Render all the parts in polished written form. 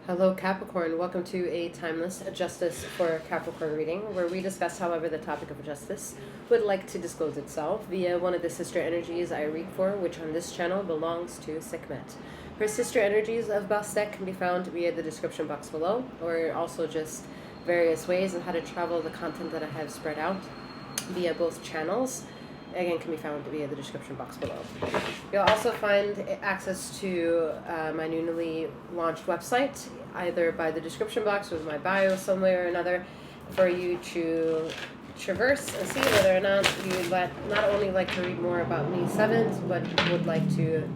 Hello Capricorn, welcome to a timeless justice for Capricorn reading where we discuss however the topic of justice would like to disclose itself via one of the sister energies I read for, which on this channel belongs to Sekhmet. Her sister energies of Bastek can be found via the description box below, or also just various ways on how to travel the content that I have spread out via both channels. Again, can be found via the description box below. You'll also find access to my newly launched website, either by the description box or my bio somewhere or another, for you to traverse and see whether or not you not only like to read more about me 7th, but would like to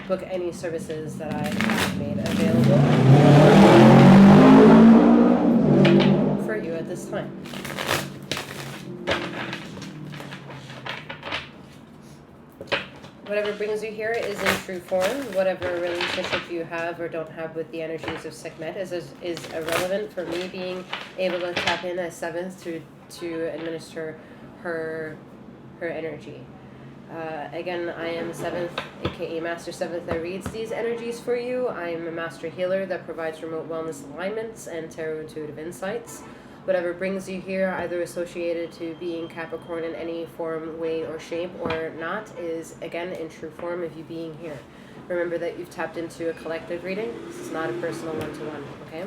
book any services that I have made available for you at this time. Whatever brings you here is in true form. Whatever relationship you have or don't have with the energies of Sekhmet is irrelevant for me being able to tap in as 7th to administer her energy. Again, I am 7th, aka Master 7th, that reads these energies for you. I am a master healer that provides remote wellness alignments and tarot intuitive insights. Whatever brings you here, either associated to being Capricorn in any form, way, or shape, or not, is, again, in true form of you being here. Remember that you've tapped into a collective reading. This is not a personal one-to-one, okay?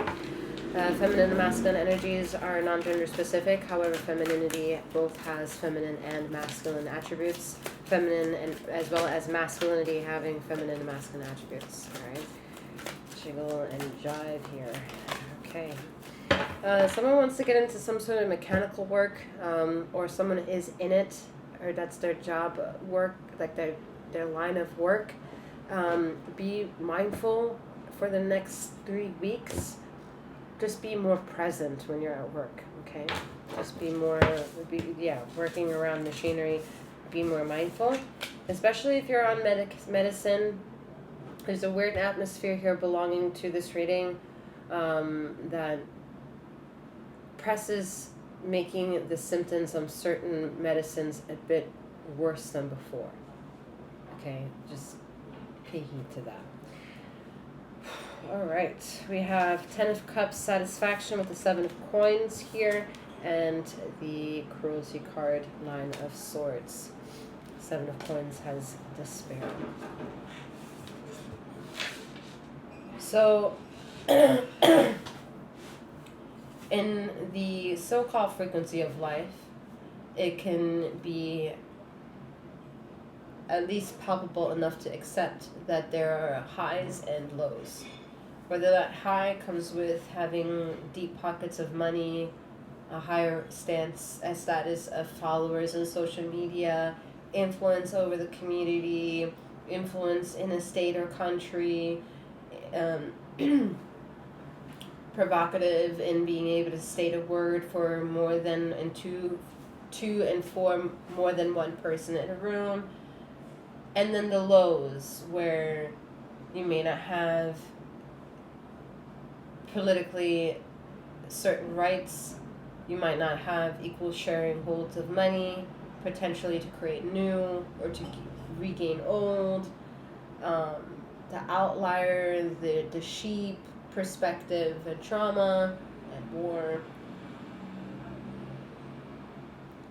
Feminine and masculine energies are non-gender specific. However, femininity both has feminine and masculine attributes. Feminine and as well as masculinity having feminine and masculine attributes, all right? Jiggle and jive here, okay. Someone wants to get into some sort of mechanical work, or someone is in it, or that's their job work, like their line of work. Be mindful for the next 3 weeks. Just be more present when you're at work, okay? Just working around machinery, be more mindful. Especially if you're on medicine. There's a weird atmosphere here belonging to this reading that presses making the symptoms of certain medicines a bit worse than before. Okay, just pay heed to that. All right, we have 10 of Cups, satisfaction with the 7 of Coins here, and the Cruelty card, 9 of Swords. 7 of Coins has despair. So, in the so-called frequency of life, it can be at least palpable enough to accept that there are highs and lows. Whether that high comes with having deep pockets of money, a higher status of followers in social media, influence over the community, influence in a state or country, provocative in being able to state a word for more than two and four more than one person in a room, and then the lows where you may not have politically certain rights, you might not have equal sharing holds of money, potentially to create new or to regain old, the outlier, the sheep perspective and trauma and war.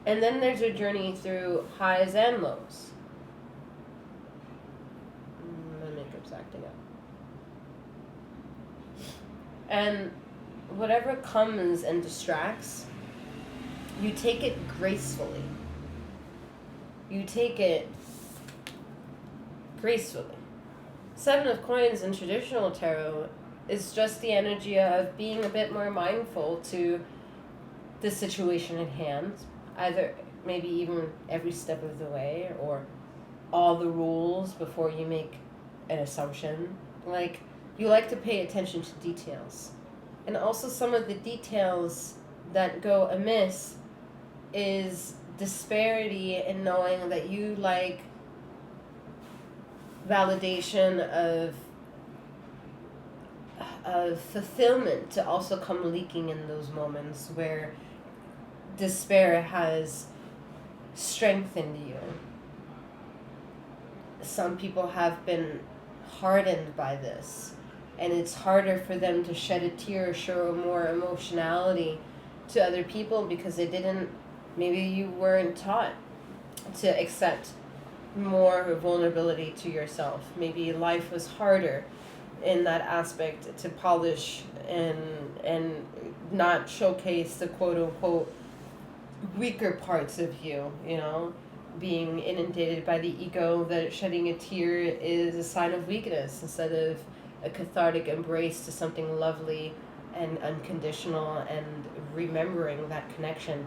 And then there's a journey through highs and lows. My makeup's acting up. And whatever comes and distracts, you take it gracefully. You take it gracefully. 7 of Coins in traditional tarot is just the energy of being a bit more mindful to the situation at hand, either maybe even every step of the way or all the rules before you make an assumption. Like, you like to pay attention to details. And also some of the details that go amiss is disparity in knowing that you like validation of fulfillment to also come leaking in those moments where despair has strengthened you. Some people have been hardened by this. and it's harder for them to shed a tear or show more emotionality to other people because they didn't, maybe you weren't taught to accept more vulnerability to yourself. Maybe life was harder in that aspect to polish and not showcase the quote unquote weaker parts of you, you know, being inundated by the ego, that shedding a tear is a sign of weakness instead of a cathartic embrace to something lovely and unconditional, and remembering that connection.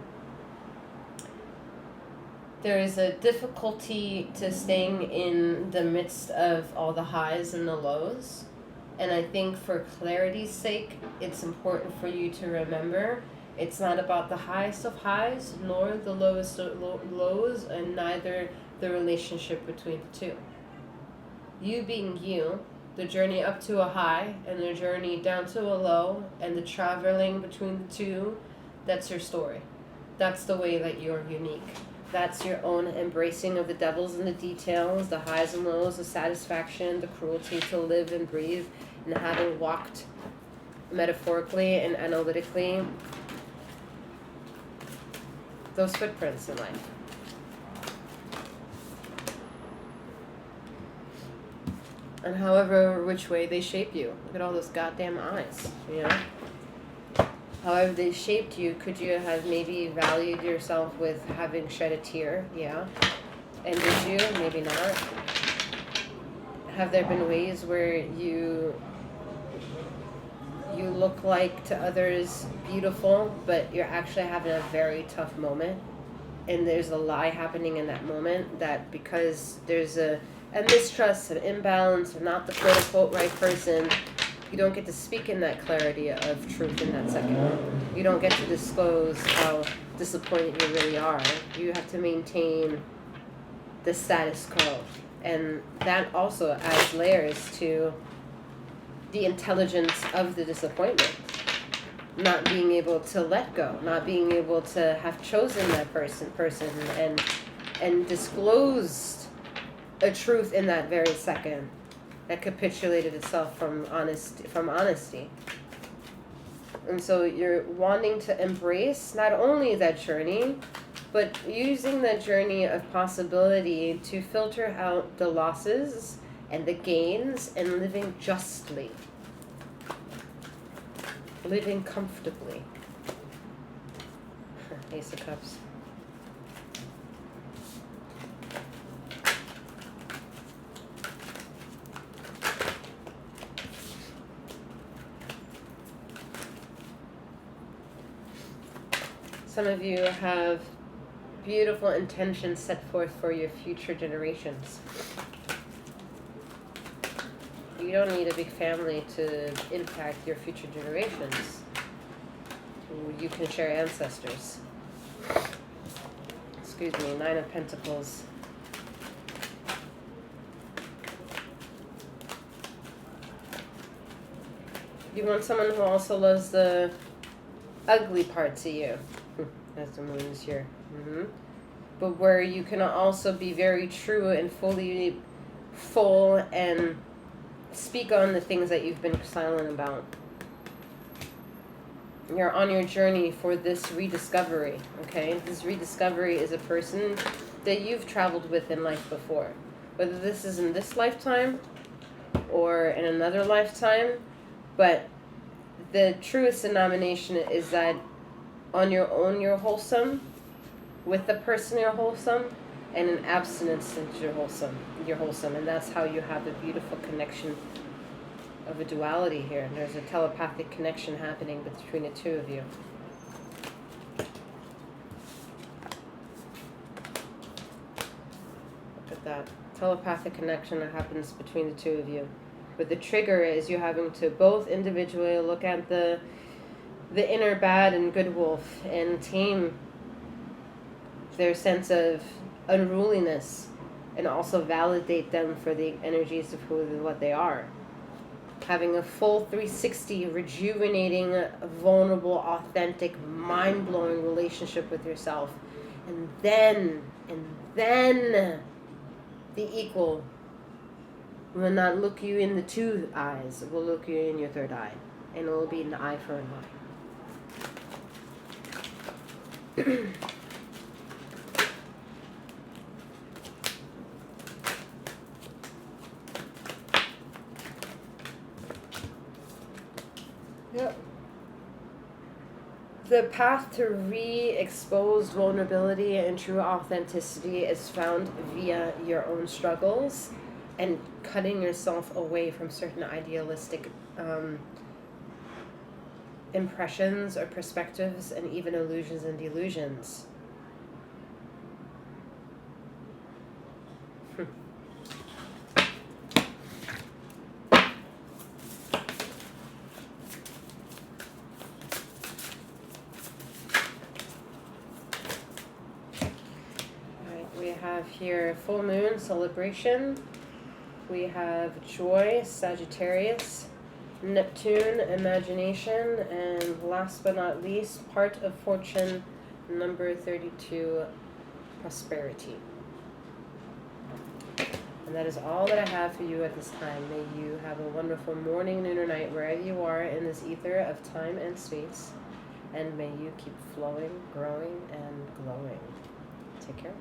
There is a difficulty to staying in the midst of all the highs and the lows. And I think for clarity's sake, it's important for you to remember it's not about the highest of highs, nor the lowest of lows, and neither the relationship between the two. You being you, the journey up to a high and the journey down to a low, and the traveling between the two, that's your story. That's the way that you're unique. That's your own embracing of the devils and the details, the highs and lows, the satisfaction, the cruelty to live and breathe, and having walked metaphorically and analytically those footprints in life. And however which way they shape you. Look at all those goddamn eyes, you know? However they shaped you, could you have maybe valued yourself with having shed a tear? Yeah. And did you? Maybe not. Have there been ways where you look like to others beautiful, but you're actually having a very tough moment, and there's a lie happening in that moment, that because there's a mistrust, an imbalance, or not the quote-unquote right person, you don't get to speak in that clarity of truth in that second. You don't get to disclose how disappointed you really are. You have to maintain the status quo. And that also adds layers to the intelligence of the disappointment. Not being able to let go, not being able to have chosen that person and disclosed a truth in that very second that capitulated itself from honesty. And so you're wanting to embrace not only that journey, but using that journey of possibility to filter out the losses and the gains, and living justly, living comfortably. Ace of Cups. Some of you have beautiful intentions set forth for your future generations. You don't need a big family to impact your future generations. You can share ancestors. Excuse me, 9 of Pentacles. You want someone who also loves the ugly parts of you. That's the moon's here. But where you can also be very true and fully full and speak on the things that you've been silent about. You're on your journey for this rediscovery, okay? This rediscovery is a person that you've traveled with in life before. Whether this is in this lifetime or in another lifetime, but the truest denomination is that on your own you're wholesome, with the person you're wholesome, and in abstinence you're wholesome, and that's how you have a beautiful connection of a duality here. And there's a telepathic connection happening between the two of you. Look at that telepathic connection that happens between the two of you. But the trigger is you having to both individually look at the inner bad and good wolf and tame their sense of unruliness, and also validate them for the energies of who and what they are. Having a full 360, rejuvenating, vulnerable, authentic, mind-blowing relationship with yourself. And then the equal will not look you in the two eyes. It will look you in your third eye. And it will be an eye for an eye. Yep. The path to re-expose vulnerability and true authenticity is found via your own struggles and cutting yourself away from certain idealistic impressions or perspectives and even illusions and delusions. We have here full moon celebration. We have joy, Sagittarius, Neptune, imagination, and last but not least, part of fortune, number 32, prosperity. And that is all that I have for you at this time. May you have a wonderful morning, noon, or night, wherever you are in this ether of time and space. And may you keep flowing, growing, and glowing. Take care.